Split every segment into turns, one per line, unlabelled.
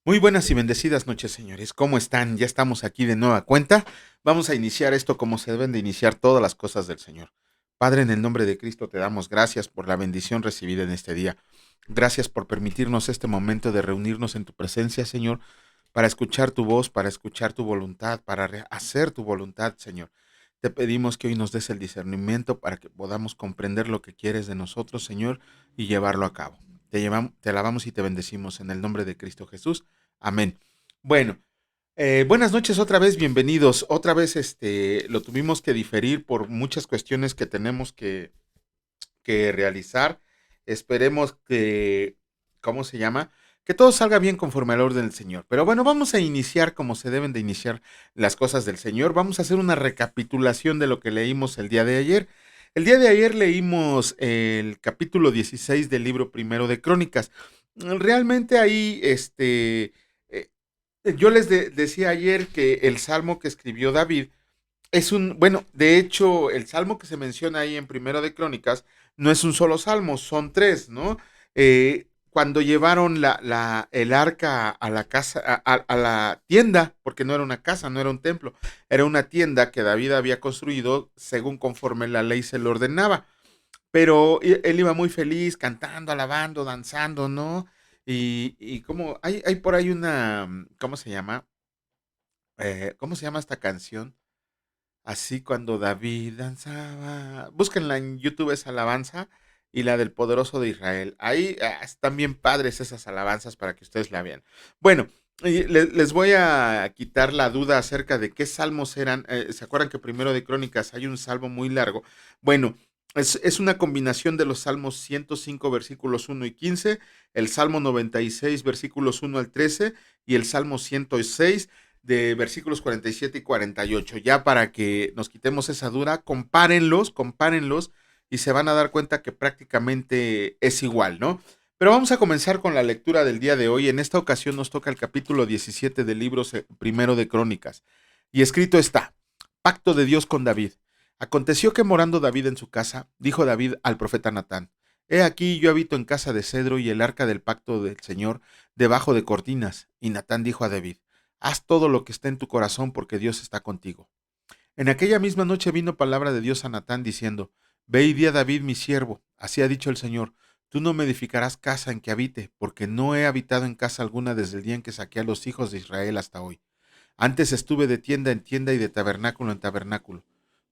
Muy buenas y bendecidas noches, señores. ¿Cómo están? Ya estamos aquí de nueva cuenta. Vamos a iniciar esto como se deben de iniciar todas las cosas del Señor. Padre, en el nombre de Cristo te damos gracias por la bendición recibida en este día. Gracias por permitirnos este momento de reunirnos en tu presencia, Señor, para escuchar tu voz, para escuchar tu voluntad, para hacer tu voluntad, Señor. Te pedimos que hoy nos des el discernimiento para que podamos comprender lo que quieres de nosotros, Señor, y llevarlo a cabo. Te alabamos y te bendecimos en el nombre de Cristo Jesús. Amén. Bueno, buenas noches otra vez, bienvenidos. Otra vez lo tuvimos que diferir por muchas cuestiones que tenemos que realizar. Esperemos que, ¿cómo se llama? Que todo salga bien conforme al orden del Señor. Pero bueno, vamos a iniciar como se deben de iniciar las cosas del Señor. Vamos a hacer una recapitulación de lo que leímos el día de ayer. El día de ayer leímos el capítulo 16 del libro primero de Crónicas. Realmente ahí, yo decía ayer que el salmo que escribió David bueno, de hecho, el salmo que se menciona ahí en Primero de Crónicas no es un solo salmo, son tres, ¿no? Cuando llevaron el arca a la casa, a la tienda, porque no era una casa, no era un templo, era una tienda que David había construido según conforme la ley se lo ordenaba. Pero él iba muy feliz, cantando, alabando, danzando, ¿no? Y como hay por ahí ¿cómo se llama? ¿Cómo se llama esta canción? Así cuando David danzaba. Búsquenla en YouTube esa alabanza y la del poderoso de Israel. Ahí están bien padres esas alabanzas para que ustedes la vean. Bueno, y les voy a quitar la duda acerca de qué salmos eran. ¿Se acuerdan que primero de Crónicas hay un salmo muy largo? Bueno, es una combinación de los salmos 105 versículos 1 y 15, el salmo 96 versículos 1 al 13 y el salmo 106 de versículos 47 y 48. Ya para que nos quitemos esa duda, compárenlos y se van a dar cuenta que prácticamente es igual, ¿no? Pero vamos a comenzar con la lectura del día de hoy. En esta ocasión nos toca el capítulo 17 del libro primero de Crónicas. Y escrito está, Pacto de Dios con David. Aconteció que morando David en su casa, dijo David al profeta Natán, He aquí yo habito en casa de cedro y el arca del pacto del Señor debajo de cortinas. Y Natán dijo a David, Haz todo lo que esté en tu corazón porque Dios está contigo. En aquella misma noche vino palabra de Dios a Natán diciendo, Ve y di a David mi siervo, así ha dicho el Señor, tú no me edificarás casa en que habite, porque no he habitado en casa alguna desde el día en que saqué a los hijos de Israel hasta hoy. Antes estuve de tienda en tienda y de tabernáculo en tabernáculo.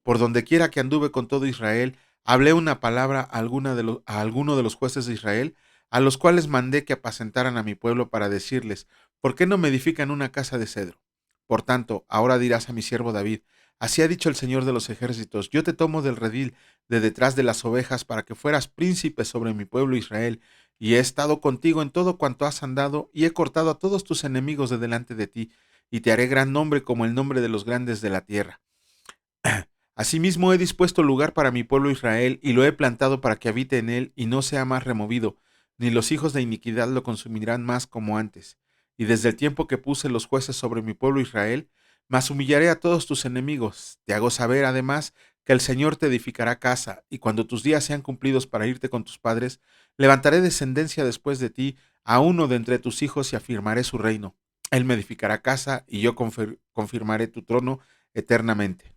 Por donde quiera que anduve con todo Israel, hablé una palabra a alguno de los jueces de Israel, a los cuales mandé que apacentaran a mi pueblo para decirles, ¿por qué no me edifican una casa de cedro? Por tanto, ahora dirás a mi siervo David, así ha dicho el Señor de los ejércitos, yo te tomo del redil de detrás de las ovejas para que fueras príncipe sobre mi pueblo Israel, y he estado contigo en todo cuanto has andado, y he cortado a todos tus enemigos de delante de ti, y te haré gran nombre como el nombre de los grandes de la tierra. Asimismo he dispuesto lugar para mi pueblo Israel, y lo he plantado para que habite en él, y no sea más removido, ni los hijos de iniquidad lo consumirán más como antes. Y desde el tiempo que puse los jueces sobre mi pueblo Israel, mas humillaré a todos tus enemigos. Te hago saber, además, que el Señor te edificará casa, y cuando tus días sean cumplidos para irte con tus padres, levantaré descendencia después de ti a uno de entre tus hijos y afirmaré su reino. Él me edificará casa, y yo confirmaré tu trono eternamente.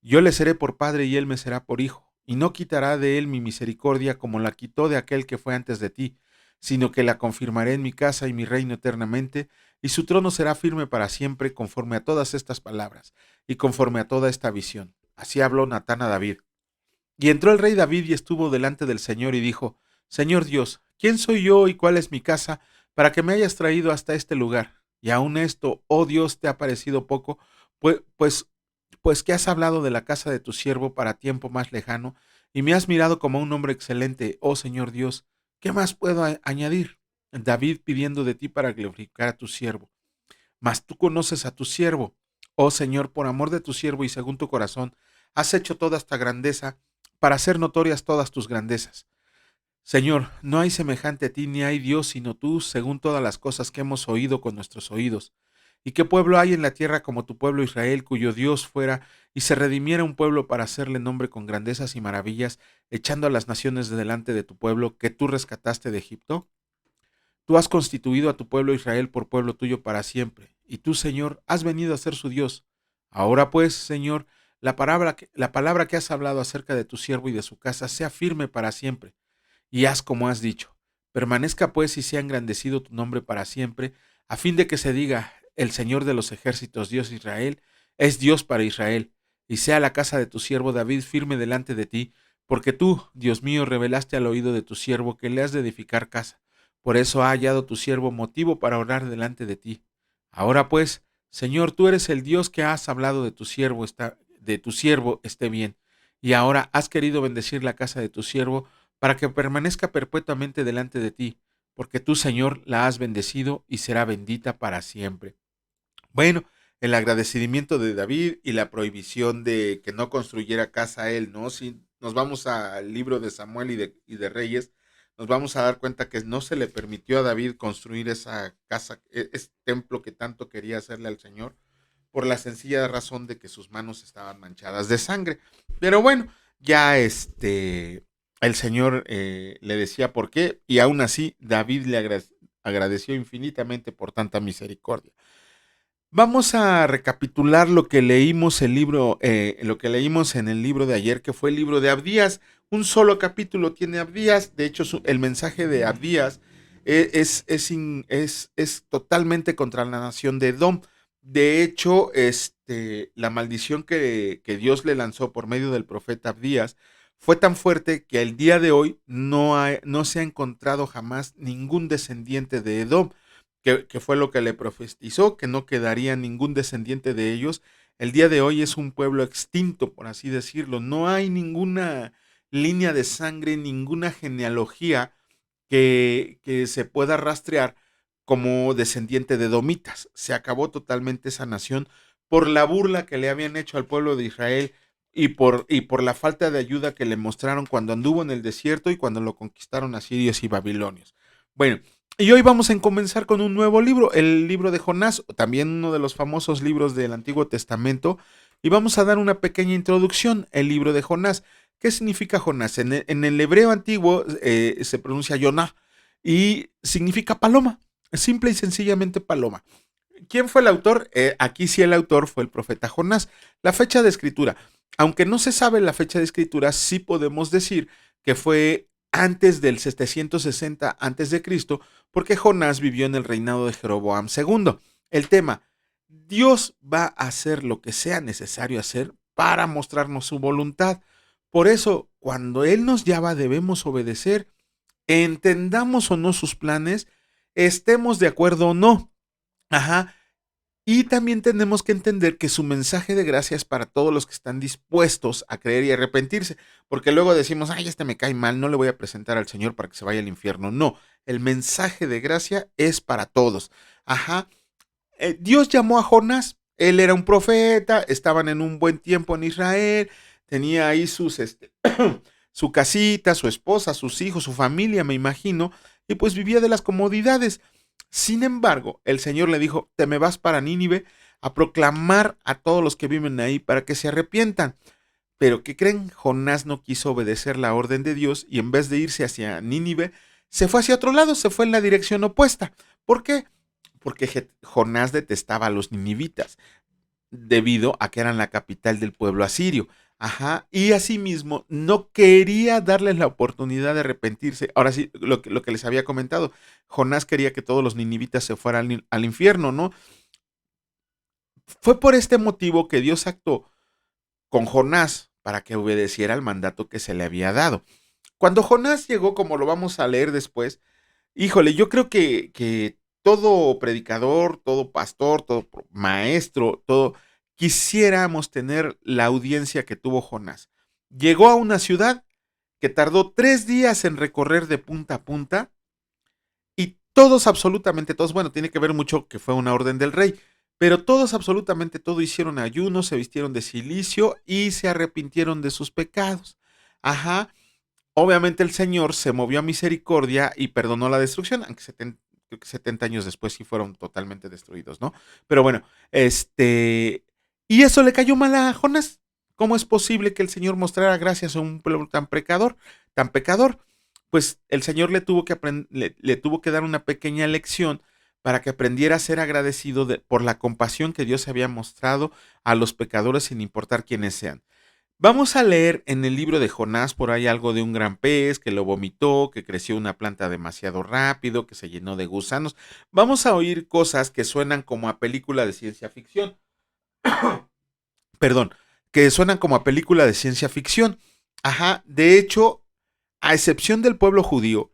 Yo le seré por padre y él me será por hijo, y no quitará de él mi misericordia como la quitó de aquel que fue antes de ti, sino que la confirmaré en mi casa y mi reino eternamente, y su trono será firme para siempre conforme a todas estas palabras, y conforme a toda esta visión. Así habló Natán a David. Y entró el rey David y estuvo delante del Señor y dijo, Señor Dios, ¿quién soy yo y cuál es mi casa para que me hayas traído hasta este lugar? Y aun esto, oh Dios, te ha parecido poco, pues, pues, pues que has hablado de la casa de tu siervo para tiempo más lejano, y me has mirado como un hombre excelente, oh Señor Dios, ¿qué más puedo añadir? David pidiendo de ti para glorificar a tu siervo. Mas tú conoces a tu siervo, oh Señor, por amor de tu siervo y según tu corazón, has hecho toda esta grandeza para hacer notorias todas tus grandezas. Señor, no hay semejante a ti ni hay Dios sino tú, según todas las cosas que hemos oído con nuestros oídos. ¿Y qué pueblo hay en la tierra como tu pueblo Israel, cuyo Dios fuera y se redimiera un pueblo para hacerle nombre con grandezas y maravillas, echando a las naciones de delante de tu pueblo que tú rescataste de Egipto? Tú has constituido a tu pueblo Israel por pueblo tuyo para siempre, y tú, Señor, has venido a ser su Dios. Ahora pues, Señor, la palabra que has hablado acerca de tu siervo y de su casa sea firme para siempre, y haz como has dicho. Permanezca pues y sea engrandecido tu nombre para siempre, a fin de que se diga, el Señor de los ejércitos, Dios de Israel, es Dios para Israel, y sea la casa de tu siervo David firme delante de ti, porque tú, Dios mío, revelaste al oído de tu siervo que le has de edificar casa. Por eso ha hallado tu siervo motivo para orar delante de ti. Ahora pues, Señor, tú eres el Dios que has hablado de tu siervo esté bien, y ahora has querido bendecir la casa de tu siervo para que permanezca perpetuamente delante de ti, porque tú, Señor, la has bendecido y será bendita para siempre. Bueno, el agradecimiento de David y la prohibición de que no construyera casa a él, ¿no? Si nos vamos al libro de Samuel y de Reyes, nos vamos a dar cuenta que no se le permitió a David construir esa casa, ese templo que tanto quería hacerle al Señor, por la sencilla razón de que sus manos estaban manchadas de sangre. Pero bueno, ya el Señor le decía por qué, y aún así David le agradeció infinitamente por tanta misericordia. Vamos a recapitular lo que leímos lo que leímos en el libro de ayer, que fue el libro de Abdías. Un solo capítulo tiene Abdías. De hecho, el mensaje de Abdías es totalmente contra la nación de Edom. De hecho, la maldición que Dios le lanzó por medio del profeta Abdías fue tan fuerte que el día de hoy no se ha encontrado jamás ningún descendiente de Edom, que fue lo que le profetizó, que no quedaría ningún descendiente de ellos. El día de hoy es un pueblo extinto, por así decirlo. No hay ninguna línea de sangre, ninguna genealogía que se pueda rastrear como descendiente de Domitas. Se acabó totalmente esa nación por la burla que le habían hecho al pueblo de Israel y por la falta de ayuda que le mostraron cuando anduvo en el desierto y cuando lo conquistaron asirios y babilonios. Bueno, y hoy vamos a comenzar con un nuevo libro, el libro de Jonás, también uno de los famosos libros del Antiguo Testamento, y vamos a dar una pequeña introducción, el libro de Jonás. ¿Qué significa Jonás? En el hebreo antiguo se pronuncia Yonah y significa paloma, simple y sencillamente paloma. ¿Quién fue el autor? Aquí sí el autor fue el profeta Jonás. La fecha de escritura, aunque no se sabe la fecha de escritura, sí podemos decir que fue antes del 760 antes de Cristo, porque Jonás vivió en el reinado de Jeroboam II. El tema, Dios va a hacer lo que sea necesario hacer para mostrarnos su voluntad. Por eso, cuando Él nos llama, debemos obedecer, entendamos o no sus planes, estemos de acuerdo o no. Ajá. Y también tenemos que entender que su mensaje de gracia es para todos los que están dispuestos a creer y arrepentirse, porque luego decimos, ay, este me cae mal, no le voy a presentar al Señor para que se vaya al infierno. No, el mensaje de gracia es para todos. Ajá. Dios llamó a Jonás, él era un profeta, estaban en un buen tiempo en Israel, tenía ahí su casita, su esposa, sus hijos, su familia, me imagino, y pues vivía de las comodidades. Sin embargo, el Señor le dijo, te me vas para Nínive a proclamar a todos los que viven ahí para que se arrepientan. Pero ¿qué creen? Jonás no quiso obedecer la orden de Dios y en vez de irse hacia Nínive, se fue hacia otro lado, se fue en la dirección opuesta. ¿Por qué? Porque Jonás detestaba a los ninivitas debido a que eran la capital del pueblo asirio. Ajá, y asimismo no quería darles la oportunidad de arrepentirse. Ahora sí, lo que les había comentado, Jonás quería que todos los ninivitas se fueran al infierno, ¿no? Fue por este motivo que Dios actuó con Jonás para que obedeciera al mandato que se le había dado. Cuando Jonás llegó, como lo vamos a leer después, híjole, yo creo que todo predicador, todo pastor, todo maestro, todo, quisiéramos tener la audiencia que tuvo Jonás. Llegó a una ciudad que tardó 3 días en recorrer de punta a punta y todos, absolutamente todos, bueno, tiene que ver mucho que fue una orden del rey, pero todos, absolutamente todos hicieron ayuno, se vistieron de cilicio y se arrepintieron de sus pecados. Ajá. Obviamente el Señor se movió a misericordia y perdonó la destrucción, aunque creo que 70 años después sí fueron totalmente destruidos, ¿no? Pero bueno, y eso le cayó mal a Jonás. ¿Cómo es posible que el Señor mostrara gracias a un pueblo tan pecador, tan pecador? pues el Señor le tuvo que dar una pequeña lección para que aprendiera a ser agradecido por la compasión que Dios había mostrado a los pecadores sin importar quiénes sean. Vamos a leer en el libro de Jonás por ahí algo de un gran pez que lo vomitó, que creció una planta demasiado rápido, que se llenó de gusanos. Vamos a oír cosas que suenan como a película de ciencia ficción. Perdón, que suenan como a película de ciencia ficción. Ajá, de hecho, a excepción del pueblo judío,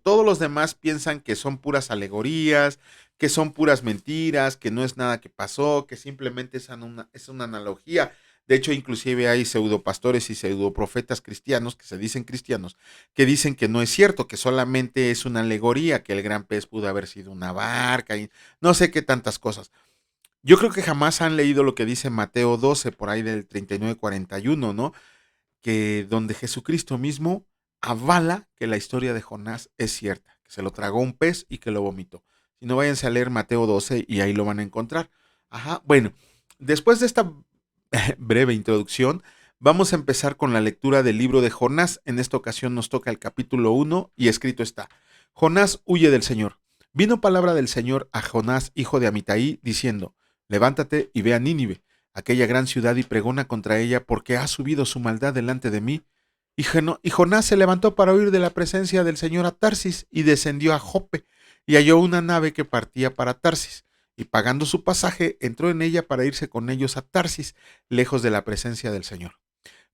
todos los demás piensan que son puras alegorías, que son puras mentiras, que no es nada que pasó, que simplemente es una analogía. De hecho, inclusive hay pseudopastores y pseudoprofetas cristianos, que se dicen cristianos, que dicen que no es cierto, que solamente es una alegoría, que el gran pez pudo haber sido una barca y no sé qué tantas cosas. Yo creo que jamás han leído lo que dice Mateo 12, por ahí del 39-41, ¿no? Que donde Jesucristo mismo avala que la historia de Jonás es cierta, que se lo tragó un pez y que lo vomitó. Si no, váyanse a leer Mateo 12 y ahí lo van a encontrar. Ajá, bueno, después de esta breve introducción, vamos a empezar con la lectura del libro de Jonás. En esta ocasión nos toca el capítulo 1 y escrito está: Jonás huye del Señor. Vino palabra del Señor a Jonás, hijo de Amitai, diciendo: levántate y ve a Nínive, aquella gran ciudad, y pregona contra ella, porque ha subido su maldad delante de mí. Y Jonás se levantó para huir de la presencia del Señor a Tarsis, y descendió a Jope, y halló una nave que partía para Tarsis, y pagando su pasaje, entró en ella para irse con ellos a Tarsis, lejos de la presencia del Señor.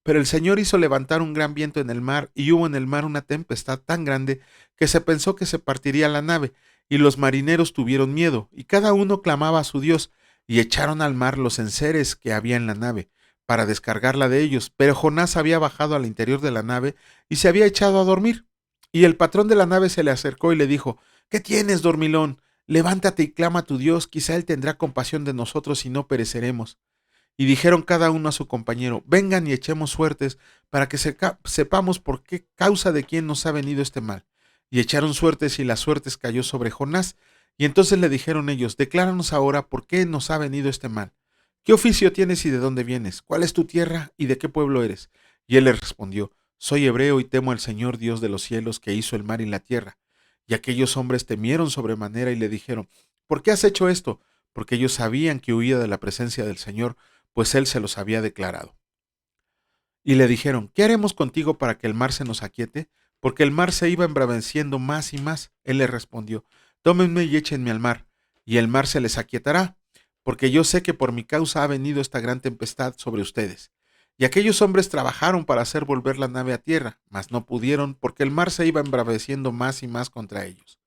Pero el Señor hizo levantar un gran viento en el mar, y hubo en el mar una tempestad tan grande que se pensó que se partiría la nave, y los marineros tuvieron miedo, y cada uno clamaba a su Dios, y echaron al mar los enseres que había en la nave, para descargarla de ellos. Pero Jonás había bajado al interior de la nave y se había echado a dormir. Y el patrón de la nave se le acercó y le dijo: ¿Qué tienes, dormilón? Levántate y clama a tu Dios, quizá él tendrá compasión de nosotros y no pereceremos. Y dijeron cada uno a su compañero: vengan y echemos suertes para que sepamos por qué causa de quién nos ha venido este mal. Y echaron suertes, y las suertes cayó sobre Jonás. Y entonces le dijeron ellos: decláranos ahora por qué nos ha venido este mal. ¿Qué oficio tienes y de dónde vienes? ¿Cuál es tu tierra y de qué pueblo eres? Y él les respondió: soy hebreo y temo al Señor Dios de los cielos, que hizo el mar y la tierra. Y aquellos hombres temieron sobremanera y le dijeron: ¿por qué has hecho esto? Porque ellos sabían que huía de la presencia del Señor, pues él se los había declarado. Y le dijeron: ¿qué haremos contigo para que el mar se nos aquiete? Porque el mar se iba embraveciendo más y más. Él le respondió: tómenme y échenme al mar, y el mar se les aquietará, porque yo sé que por mi causa ha venido esta gran tempestad sobre ustedes. Y aquellos hombres trabajaron para hacer volver la nave a tierra, mas no pudieron, porque el mar se iba embraveciendo más y más contra ellos.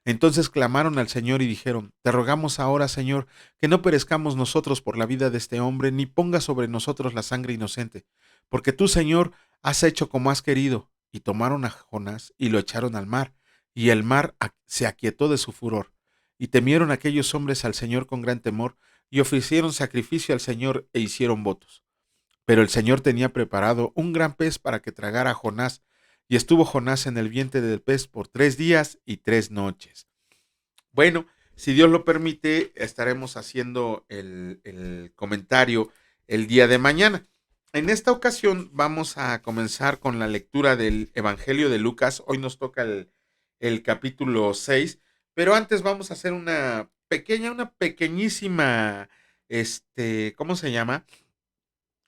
Entonces clamaron al Señor y dijeron: te rogamos ahora, Señor, que no perezcamos nosotros por la vida de este hombre, ni ponga sobre nosotros la sangre inocente, porque tú, Señor, has hecho como has querido. Y tomaron a Jonás y lo echaron al mar, y el mar se aquietó de su furor. Y temieron aquellos hombres al Señor con gran temor, y ofrecieron sacrificio al Señor e hicieron votos. Pero el Señor tenía preparado un gran pez para que tragara a Jonás, y estuvo Jonás en el vientre del pez por 3 días y 3 noches. Bueno, si Dios lo permite, estaremos haciendo el comentario el día de mañana. En esta ocasión vamos a comenzar con la lectura del Evangelio de Lucas. Hoy nos toca el capítulo 6, pero antes vamos a hacer una pequeñísima, ¿cómo se llama?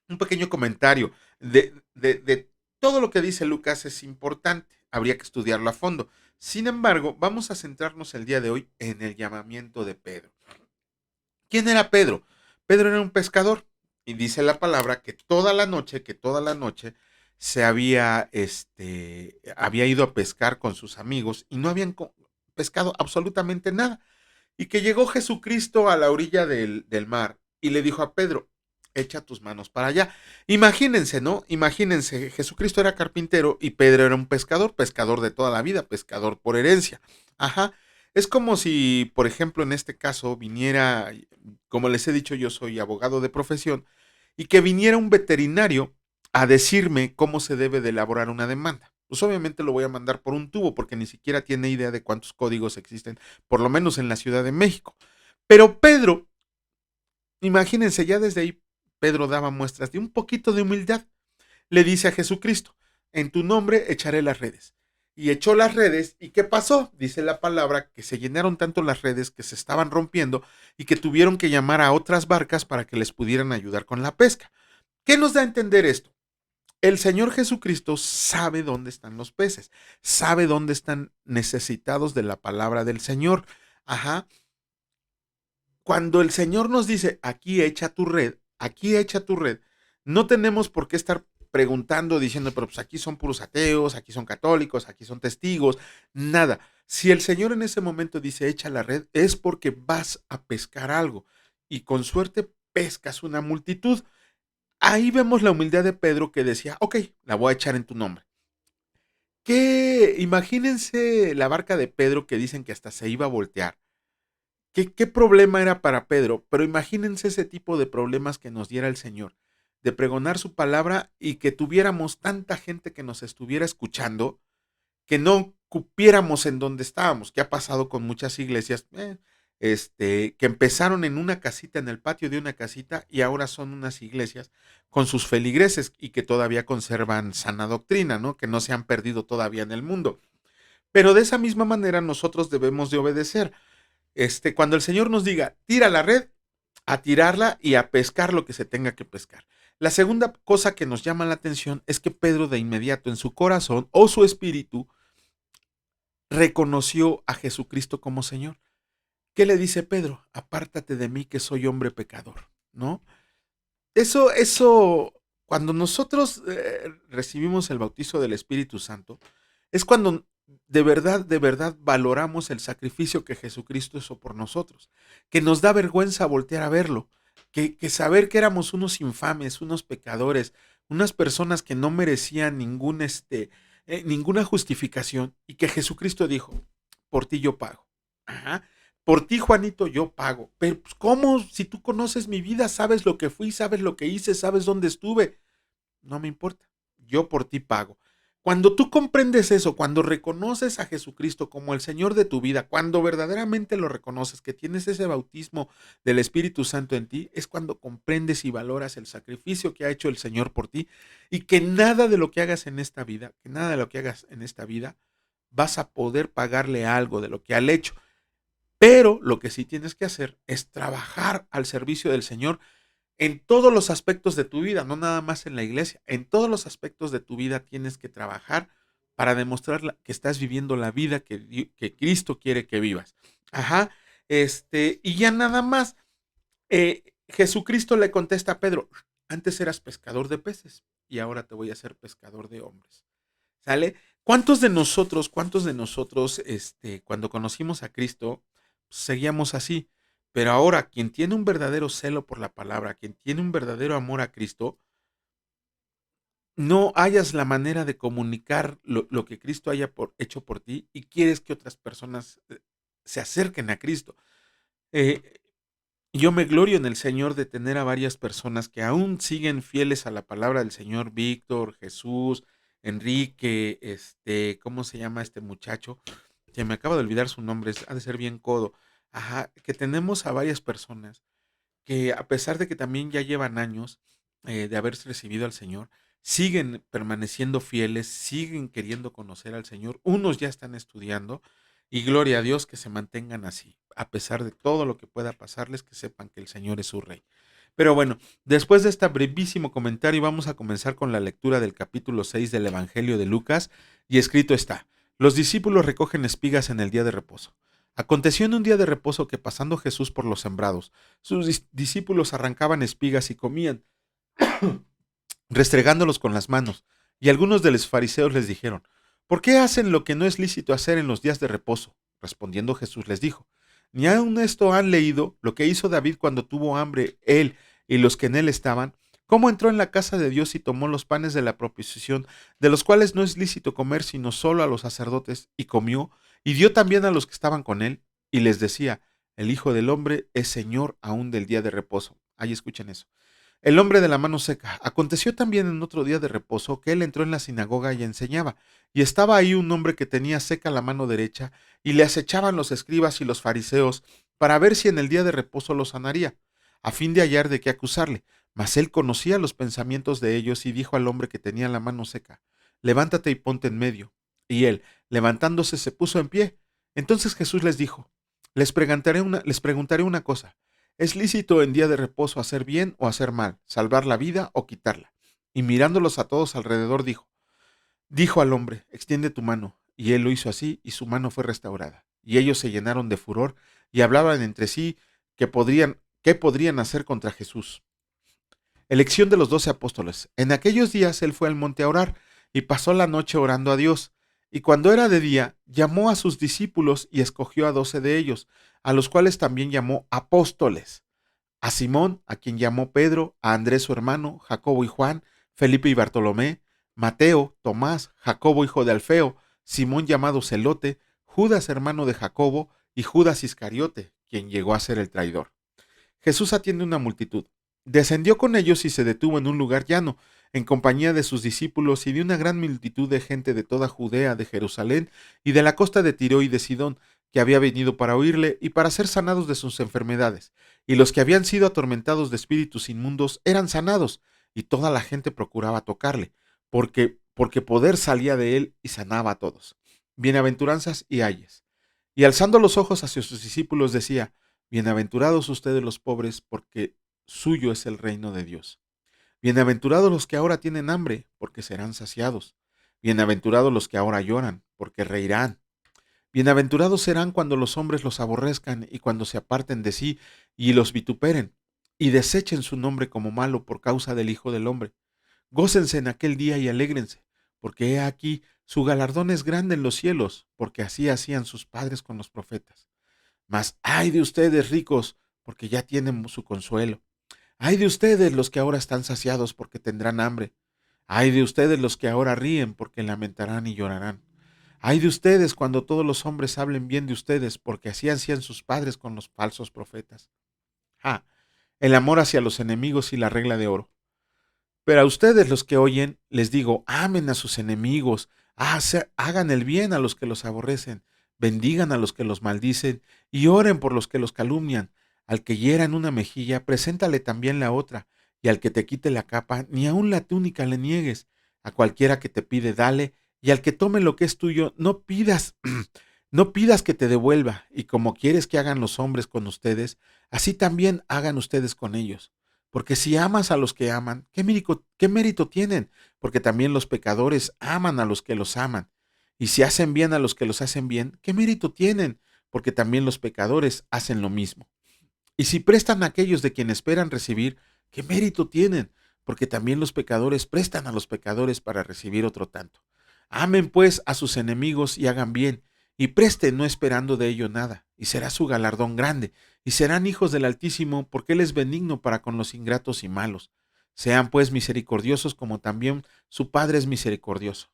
Un pequeño comentario. De todo lo que dice Lucas es importante, habría que estudiarlo a fondo. Sin embargo, vamos a centrarnos el día de hoy en el llamamiento de Pedro. ¿Quién era Pedro? Pedro era un pescador, y dice la palabra que toda la noche había ido a pescar con sus amigos y no habían pescado absolutamente nada. Y que llegó Jesucristo a la orilla del mar y le dijo a Pedro: echa tus manos para allá. Imagínense, ¿no? Imagínense, Jesucristo era carpintero y Pedro era un pescador, pescador de toda la vida, pescador por herencia. Ajá. Es como si, por ejemplo, en este caso viniera, como les he dicho, yo soy abogado de profesión, y que viniera un veterinario a decirme cómo se debe de elaborar una demanda. Pues obviamente lo voy a mandar por un tubo porque ni siquiera tiene idea de cuántos códigos existen, por lo menos en la Ciudad de México. Pero Pedro, imagínense, ya desde ahí Pedro daba muestras de un poquito de humildad. Le dice a Jesucristo: en tu nombre echaré las redes. Y echó las redes, ¿y qué pasó? Dice la palabra que se llenaron tanto las redes que se estaban rompiendo y que tuvieron que llamar a otras barcas para que les pudieran ayudar con la pesca. ¿Qué nos da a entender esto? El Señor Jesucristo sabe dónde están los peces, sabe dónde están necesitados de la palabra del Señor. Ajá. Cuando el Señor nos dice, aquí echa tu red, no tenemos por qué estar preguntando, diciendo, pero pues aquí son puros ateos, aquí son católicos, aquí son testigos, nada. Si el Señor en ese momento dice, echa la red, es porque vas a pescar algo y con suerte pescas una multitud. Ahí vemos la humildad de Pedro que decía, ok, la voy a echar en tu nombre. ¿Qué? Imagínense la barca de Pedro que dicen que hasta se iba a voltear. ¿Qué problema era para Pedro? Pero imagínense ese tipo de problemas que nos diera el Señor, de pregonar su palabra y que tuviéramos tanta gente que nos estuviera escuchando, que no cupiéramos en donde estábamos, que ha pasado con muchas iglesias, que empezaron en una casita, en el patio de una casita, y ahora son unas iglesias con sus feligreses y que todavía conservan sana doctrina, ¿no? Que no se han perdido todavía en el mundo. Pero de esa misma manera nosotros debemos de obedecer. Cuando el Señor nos diga, tira la red, a tirarla y a pescar lo que se tenga que pescar. La segunda cosa que nos llama la atención es que Pedro de inmediato en su corazón o su espíritu reconoció a Jesucristo como Señor. ¿Qué le dice Pedro? Apártate de mí que soy hombre pecador, ¿no? Eso, cuando nosotros recibimos el bautizo del Espíritu Santo, es cuando de verdad valoramos el sacrificio que Jesucristo hizo por nosotros, que nos da vergüenza voltear a verlo, que saber que éramos unos infames, unos pecadores, unas personas que no merecían ninguna justificación y que Jesucristo dijo, por ti yo pago. Ajá. Por ti, Juanito, yo pago. Pero, pues, ¿cómo? Si tú conoces mi vida, sabes lo que fui, sabes lo que hice, sabes dónde estuve. No me importa. Yo por ti pago. Cuando tú comprendes eso, cuando reconoces a Jesucristo como el Señor de tu vida, cuando verdaderamente lo reconoces, que tienes ese bautismo del Espíritu Santo en ti, es cuando comprendes y valoras el sacrificio que ha hecho el Señor por ti y que nada de lo que hagas en esta vida, que nada de lo que hagas en esta vida, vas a poder pagarle algo de lo que ha hecho. Pero lo que sí tienes que hacer es trabajar al servicio del Señor en todos los aspectos de tu vida, no nada más en la iglesia. En todos los aspectos de tu vida tienes que trabajar para demostrar que estás viviendo la vida que Cristo quiere que vivas. Ajá. Y ya nada más. Jesucristo le contesta a Pedro, antes eras pescador de peces y ahora te voy a hacer pescador de hombres. ¿Sale? Cuántos de nosotros, cuando conocimos a Cristo, seguíamos así? Pero ahora, quien tiene un verdadero celo por la palabra, quien tiene un verdadero amor a Cristo, no hayas la manera de comunicar lo que Cristo haya hecho por ti y quieres que otras personas se acerquen a Cristo. Eh, yo me glorio en el Señor de tener a varias personas que aún siguen fieles a la palabra del Señor, Víctor, Jesús, Enrique, ¿cómo se llama este muchacho? Que me acabo de olvidar su nombre, ha de ser bien codo. Ajá, que tenemos a varias personas que a pesar de que también ya llevan años de haberse recibido al Señor, siguen permaneciendo fieles, siguen queriendo conocer al Señor, unos ya están estudiando y gloria a Dios que se mantengan así, a pesar de todo lo que pueda pasarles, que sepan que el Señor es su Rey. Pero bueno, después de este brevísimo comentario vamos a comenzar con la lectura del capítulo 6 del Evangelio de Lucas y escrito está, los discípulos recogen espigas en el día de reposo. Aconteció en un día de reposo que pasando Jesús por los sembrados, sus discípulos arrancaban espigas y comían, restregándolos con las manos. Y algunos de los fariseos les dijeron, ¿por qué hacen lo que no es lícito hacer en los días de reposo? Respondiendo Jesús les dijo, ¿ni aun esto han leído lo que hizo David cuando tuvo hambre él y los que en él estaban? ¿Cómo entró en la casa de Dios y tomó los panes de la proposición, de los cuales no es lícito comer sino solo a los sacerdotes, y comió, y dio también a los que estaban con él? Y les decía, el Hijo del Hombre es Señor aún del día de reposo. Ahí escuchen eso. El hombre de la mano seca. Aconteció también en otro día de reposo que él entró en la sinagoga y enseñaba, y estaba ahí un hombre que tenía seca la mano derecha, y le acechaban los escribas y los fariseos para ver si en el día de reposo lo sanaría, a fin de hallar de qué acusarle. Mas él conocía los pensamientos de ellos y dijo al hombre que tenía la mano seca, levántate y ponte en medio. Y él, levantándose, se puso en pie. Entonces Jesús les dijo, les preguntaré una cosa. ¿Es lícito en día de reposo hacer bien o hacer mal, salvar la vida o quitarla? Y mirándolos a todos alrededor dijo al hombre, extiende tu mano. Y él lo hizo así, y su mano fue restaurada. Y ellos se llenaron de furor y hablaban entre sí qué podrían hacer contra Jesús. Elección de los 12 apóstoles. En aquellos días él fue al monte a orar y pasó la noche orando a Dios. Y cuando era de día, llamó a sus discípulos y escogió a 12 de ellos, a los cuales también llamó apóstoles. A Simón, a quien llamó Pedro, a Andrés su hermano, Jacobo y Juan, Felipe y Bartolomé, Mateo, Tomás, Jacobo hijo de Alfeo, Simón llamado Celote, Judas hermano de Jacobo y Judas Iscariote, quien llegó a ser el traidor. Jesús atiende una multitud. Descendió con ellos y se detuvo en un lugar llano, en compañía de sus discípulos y de una gran multitud de gente de toda Judea, de Jerusalén y de la costa de Tiro y de Sidón, que había venido para oírle y para ser sanados de sus enfermedades. Y los que habían sido atormentados de espíritus inmundos eran sanados, y toda la gente procuraba tocarle, porque poder salía de él y sanaba a todos. Bienaventuranzas y ayes. Y alzando los ojos hacia sus discípulos decía, bienaventurados ustedes los pobres, porque suyo es el reino de Dios. Bienaventurados los que ahora tienen hambre, porque serán saciados. Bienaventurados los que ahora lloran, porque reirán. Bienaventurados serán cuando los hombres los aborrezcan y cuando se aparten de sí y los vituperen, y desechen su nombre como malo por causa del Hijo del Hombre. Gócense en aquel día y alégrense, porque he aquí su galardón es grande en los cielos, porque así hacían sus padres con los profetas. Mas ay de ustedes ricos, porque ya tienen su consuelo. Ay de ustedes los que ahora están saciados, porque tendrán hambre. Ay de ustedes los que ahora ríen, porque lamentarán y llorarán. Ay de ustedes cuando todos los hombres hablen bien de ustedes, porque así hacían sus padres con los falsos profetas. Ah, el amor hacia los enemigos y la regla de oro. Pero a ustedes los que oyen, les digo, amen a sus enemigos, hagan el bien a los que los aborrecen, bendigan a los que los maldicen y oren por los que los calumnian. Al que hiera en una mejilla, preséntale también la otra, y al que te quite la capa, ni aun la túnica le niegues. A cualquiera que te pide, dale, y al que tome lo que es tuyo, no pidas, no pidas que te devuelva, y como quieres que hagan los hombres con ustedes, así también hagan ustedes con ellos. Porque si amas a los que aman, qué mérito tienen? Porque también los pecadores aman a los que los aman. Y si hacen bien a los que los hacen bien, ¿qué mérito tienen? Porque también los pecadores hacen lo mismo. Y si prestan a aquellos de quien esperan recibir, ¿qué mérito tienen? Porque también los pecadores prestan a los pecadores para recibir otro tanto. Amen pues a sus enemigos y hagan bien, y presten no esperando de ello nada, y será su galardón grande, y serán hijos del Altísimo, porque Él es benigno para con los ingratos y malos. Sean pues misericordiosos como también su Padre es misericordioso.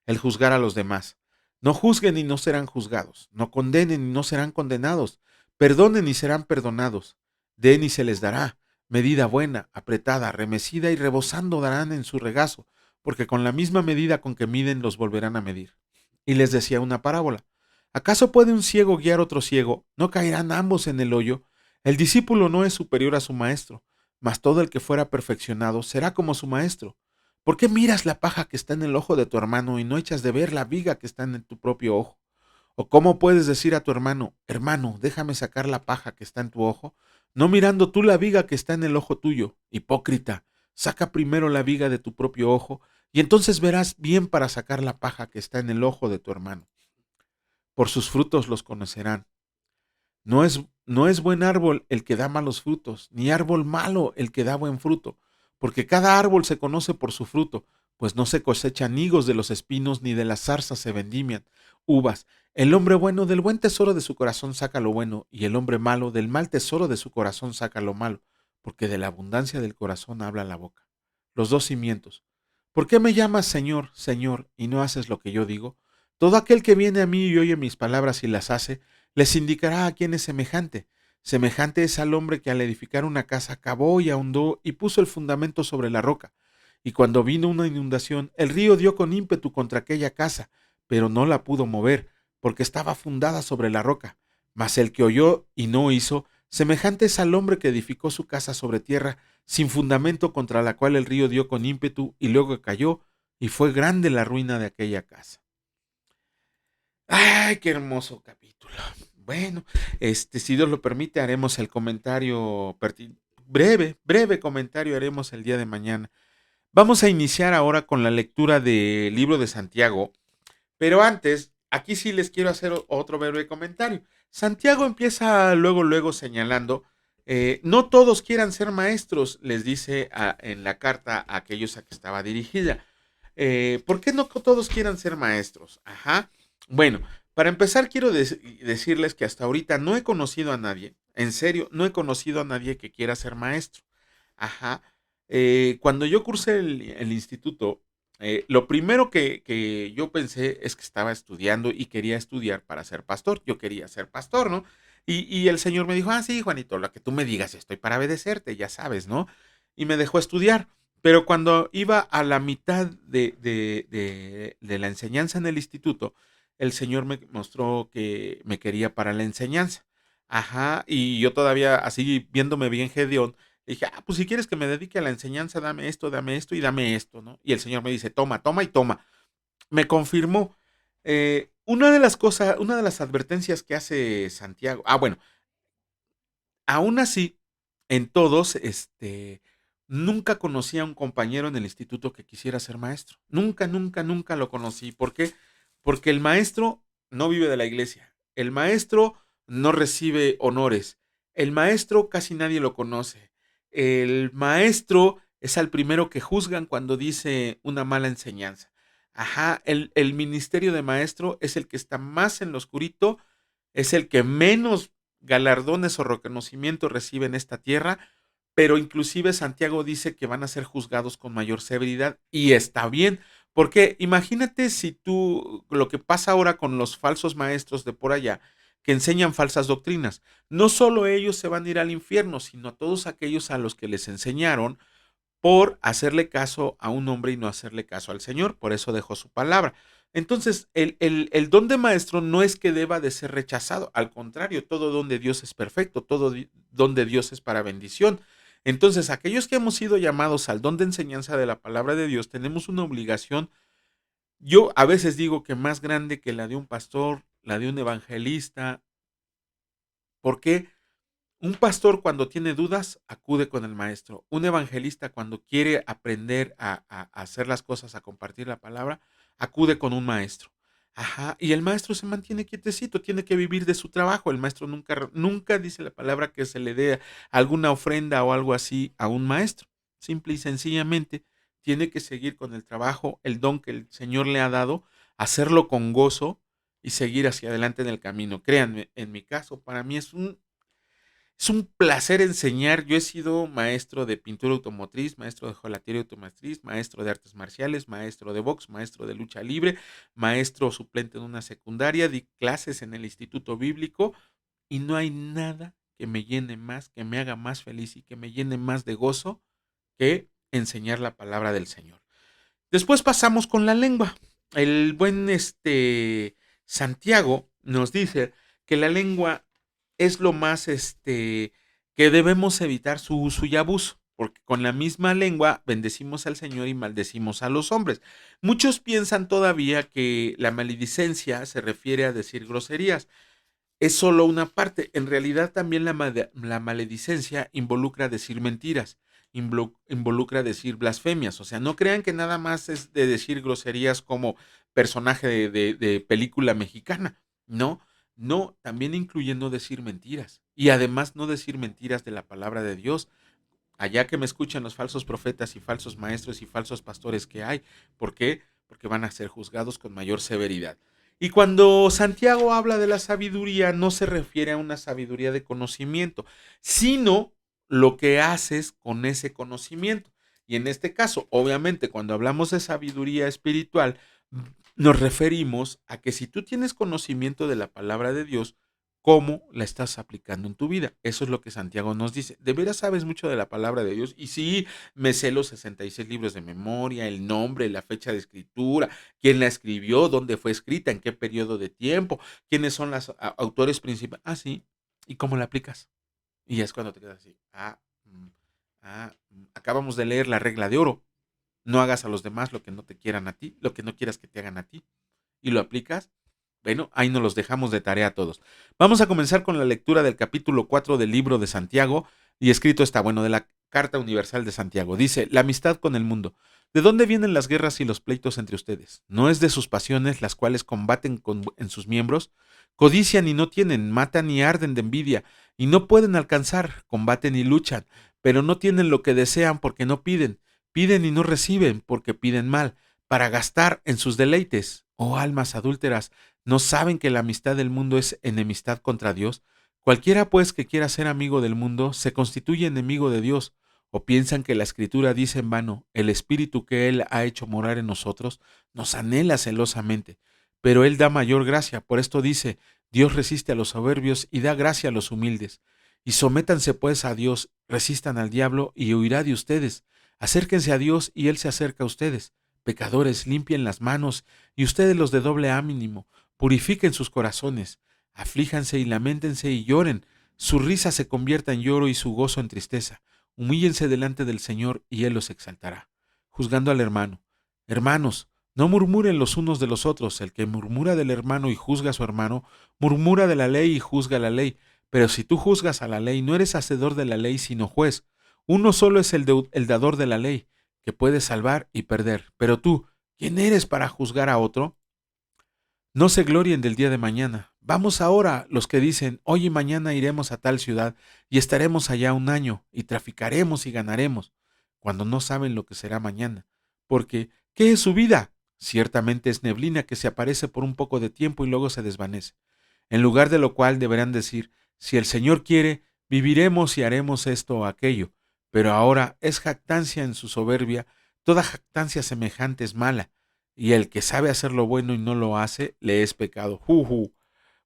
El juzgar a los demás. No juzguen y no serán juzgados, no condenen y no serán condenados, perdonen y serán perdonados, den y se les dará, medida buena, apretada, remecida y rebosando darán en su regazo, porque con la misma medida con que miden los volverán a medir. Y les decía una parábola. ¿Acaso puede un ciego guiar a otro ciego? ¿No caerán ambos en el hoyo? El discípulo no es superior a su maestro, mas todo el que fuera perfeccionado será como su maestro. ¿Por qué miras la paja que está en el ojo de tu hermano y no echas de ver la viga que está en tu propio ojo? ¿O cómo puedes decir a tu hermano, hermano, déjame sacar la paja que está en tu ojo, no mirando tú la viga que está en el ojo tuyo? Hipócrita, saca primero la viga de tu propio ojo, y entonces verás bien para sacar la paja que está en el ojo de tu hermano. Por sus frutos los conocerán. No es buen árbol el que da malos frutos, ni árbol malo el que da buen fruto, porque cada árbol se conoce por su fruto, pues no se cosechan higos de los espinos, ni de las zarzas se vendimian uvas. El hombre bueno del buen tesoro de su corazón saca lo bueno, y el hombre malo del mal tesoro de su corazón saca lo malo, porque de la abundancia del corazón habla la boca. Los dos cimientos. ¿Por qué me llamas Señor, Señor, y no haces lo que yo digo? Todo aquel que viene a mí y oye mis palabras y las hace, les indicará a quién es semejante. Semejante es al hombre que al edificar una casa cavó y ahondó y puso el fundamento sobre la roca. Y cuando vino una inundación, el río dio con ímpetu contra aquella casa, pero no la pudo mover, porque estaba fundada sobre la roca. Mas el que oyó y no hizo, semejante es al hombre que edificó su casa sobre tierra, sin fundamento, contra la cual el río dio con ímpetu y luego cayó, y fue grande la ruina de aquella casa. Ay, qué hermoso capítulo. Bueno, si Dios lo permite, haremos el comentario breve comentario haremos el día de mañana. Vamos a iniciar ahora con la lectura del libro de Santiago, pero antes, aquí sí les quiero hacer otro breve comentario. Santiago empieza luego señalando, no todos quieran ser maestros, les dice en la carta a aquellos a que estaba dirigida. ¿Por qué no todos quieran ser maestros? Ajá. Bueno, para empezar quiero decirles que hasta ahorita no he conocido a nadie, en serio, no he conocido a nadie que quiera ser maestro. Ajá. Cuando yo cursé el instituto, lo primero que yo pensé es que estaba estudiando y quería estudiar para ser pastor. Yo quería ser pastor, ¿no? Y el Señor me dijo, ah, sí, Juanito, lo que tú me digas, estoy para obedecerte, ya sabes, ¿no? Y me dejó estudiar. Pero cuando iba a la mitad de la enseñanza en el instituto, el Señor me mostró que me quería para la enseñanza. Ajá, y yo todavía así viéndome bien Gedeón, dije, ah, pues si quieres que me dedique a la enseñanza, dame esto y dame esto, ¿no? Y el Señor me dice, toma, toma y toma. Me confirmó. Una de las cosas, una de las advertencias que hace Santiago, bueno, aún así, en todos, nunca conocí a un compañero en el instituto que quisiera ser maestro. Nunca lo conocí. ¿Por qué? Porque el maestro no vive de la iglesia. El maestro no recibe honores. El maestro casi nadie lo conoce. El maestro es al primero que juzgan cuando dice una mala enseñanza. Ajá, el ministerio de maestro es el que está más en lo oscurito, es el que menos galardones o reconocimiento recibe en esta tierra, pero inclusive Santiago dice que van a ser juzgados con mayor severidad y está bien, porque imagínate si tú, lo que pasa ahora con los falsos maestros de por allá, que enseñan falsas doctrinas, no solo ellos se van a ir al infierno, sino todos aquellos a los que les enseñaron por hacerle caso a un hombre y no hacerle caso al Señor, por eso dejó su palabra. Entonces, el don de maestro no es que deba de ser rechazado, al contrario, todo don de Dios es perfecto, todo don de Dios es para bendición. Entonces, aquellos que hemos sido llamados al don de enseñanza de la palabra de Dios, tenemos una obligación, yo a veces digo que más grande que la de un pastor, la de un evangelista. ¿Por qué? Un pastor cuando tiene dudas acude con el maestro. Un evangelista cuando quiere aprender a hacer las cosas, a compartir la palabra, acude con un maestro. Ajá, y el maestro se mantiene quietecito, tiene que vivir de su trabajo. El maestro nunca dice la palabra que se le dé alguna ofrenda o algo así a un maestro. Simple y sencillamente tiene que seguir con el trabajo, el don que el Señor le ha dado, hacerlo con gozo y seguir hacia adelante en el camino. Créanme, en mi caso, para mí es un placer enseñar. Yo he sido maestro de pintura automotriz, maestro de jolatería automotriz, maestro de artes marciales, maestro de box, maestro de lucha libre, maestro suplente en una secundaria, di clases en el Instituto Bíblico y no hay nada que me llene más, que me haga más feliz y que me llene más de gozo que enseñar la palabra del Señor. Después pasamos con la lengua. El buen Santiago nos dice que la lengua es lo más que debemos evitar su uso y abuso, porque con la misma lengua bendecimos al Señor y maldecimos a los hombres. Muchos piensan todavía que la maledicencia se refiere a decir groserías. Es solo una parte. En realidad también la maledicencia involucra decir mentiras, involucra decir blasfemias. O sea, no crean que nada más es de decir groserías como personaje de película mexicana. No, no, también incluyendo decir mentiras. Y además no decir mentiras de la palabra de Dios. Allá que me escuchan los falsos profetas y falsos maestros y falsos pastores que hay. ¿Por qué? Porque van a ser juzgados con mayor severidad. Y cuando Santiago habla de la sabiduría, no se refiere a una sabiduría de conocimiento, sino lo que haces con ese conocimiento. Y en este caso, obviamente, cuando hablamos de sabiduría espiritual, nos referimos a que si tú tienes conocimiento de la palabra de Dios, cómo la estás aplicando en tu vida. Eso es lo que Santiago nos dice. De veras sabes mucho de la palabra de Dios. Y sí, me sé los 66 libros de memoria, el nombre, la fecha de escritura, quién la escribió, dónde fue escrita, en qué periodo de tiempo, quiénes son los autores principales. Ah, sí. ¿Y cómo la aplicas? Y es cuando te quedas así. Acabamos de leer la regla de oro. No hagas a los demás lo que no te quieran a ti, lo que no quieras que te hagan a ti. ¿Y lo aplicas? Bueno, ahí nos los dejamos de tarea a todos. Vamos a comenzar con la lectura del capítulo 4 del libro de Santiago, y escrito está, bueno, de la Carta Universal de Santiago. Dice, la amistad con el mundo. ¿De dónde vienen las guerras y los pleitos entre ustedes? ¿No es de sus pasiones las cuales combaten en sus miembros? Codician y no tienen, matan y arden de envidia, y no pueden alcanzar, combaten y luchan, pero no tienen lo que desean porque no piden, piden y no reciben porque piden mal, para gastar en sus deleites. Oh almas adúlteras, ¿no saben que la amistad del mundo es enemistad contra Dios? Cualquiera pues que quiera ser amigo del mundo se constituye enemigo de Dios. ¿O piensan que la Escritura dice en vano, el Espíritu que Él ha hecho morar en nosotros nos anhela celosamente? Pero Él da mayor gracia, por esto dice, Dios resiste a los soberbios y da gracia a los humildes. Y sométanse pues a Dios, resistan al diablo y huirá de ustedes. Acérquense a Dios y Él se acerca a ustedes. Pecadores, limpien las manos, y ustedes los de doble ánimo, purifiquen sus corazones, aflíjanse y lamentense y lloren, su risa se convierta en lloro y su gozo en tristeza. Humíllense delante del Señor y Él los exaltará. Juzgando al hermano. Hermanos, no murmuren los unos de los otros. El que murmura del hermano y juzga a su hermano, murmura de la ley y juzga la ley. Pero si tú juzgas a la ley, no eres hacedor de la ley, sino juez. Uno solo es el dador de la ley, que puede salvar y perder. Pero tú, ¿quién eres para juzgar a otro? No se glorien del día de mañana. Vamos ahora los que dicen, hoy y mañana iremos a tal ciudad y estaremos allá un año y traficaremos y ganaremos, cuando no saben lo que será mañana. Porque, ¿qué es su vida? Ciertamente es neblina que se aparece por un poco de tiempo y luego se desvanece. En lugar de lo cual deberán decir, si el Señor quiere, viviremos y haremos esto o aquello. Pero ahora es jactancia en su soberbia, toda jactancia semejante es mala, y el que sabe hacer lo bueno y no lo hace, le es pecado.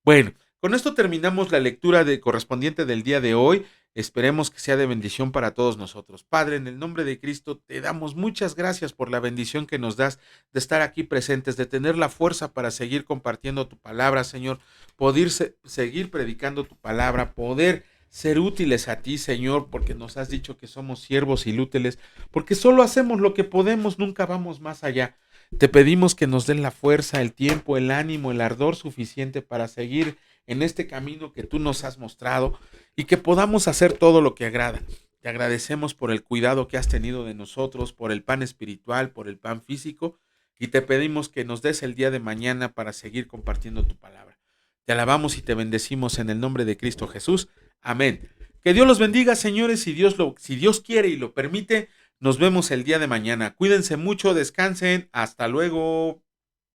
Bueno, con esto terminamos la lectura correspondiente del día de hoy. Esperemos que sea de bendición para todos nosotros. Padre, en el nombre de Cristo, te damos muchas gracias por la bendición que nos das de estar aquí presentes, de tener la fuerza para seguir compartiendo tu palabra, Señor, poder seguir predicando tu palabra, poder ser útiles a ti, Señor, porque nos has dicho que somos siervos inútiles, porque solo hacemos lo que podemos, nunca vamos más allá. Te pedimos que nos den la fuerza, el tiempo, el ánimo, el ardor suficiente para seguir en este camino que tú nos has mostrado y que podamos hacer todo lo que agrada. Te agradecemos por el cuidado que has tenido de nosotros, por el pan espiritual, por el pan físico, y te pedimos que nos des el día de mañana para seguir compartiendo tu palabra. Te alabamos y te bendecimos en el nombre de Cristo Jesús. Amén. Que Dios los bendiga, señores, si Dios quiere y lo permite. Nos vemos el día de mañana. Cuídense mucho, descansen. Hasta luego.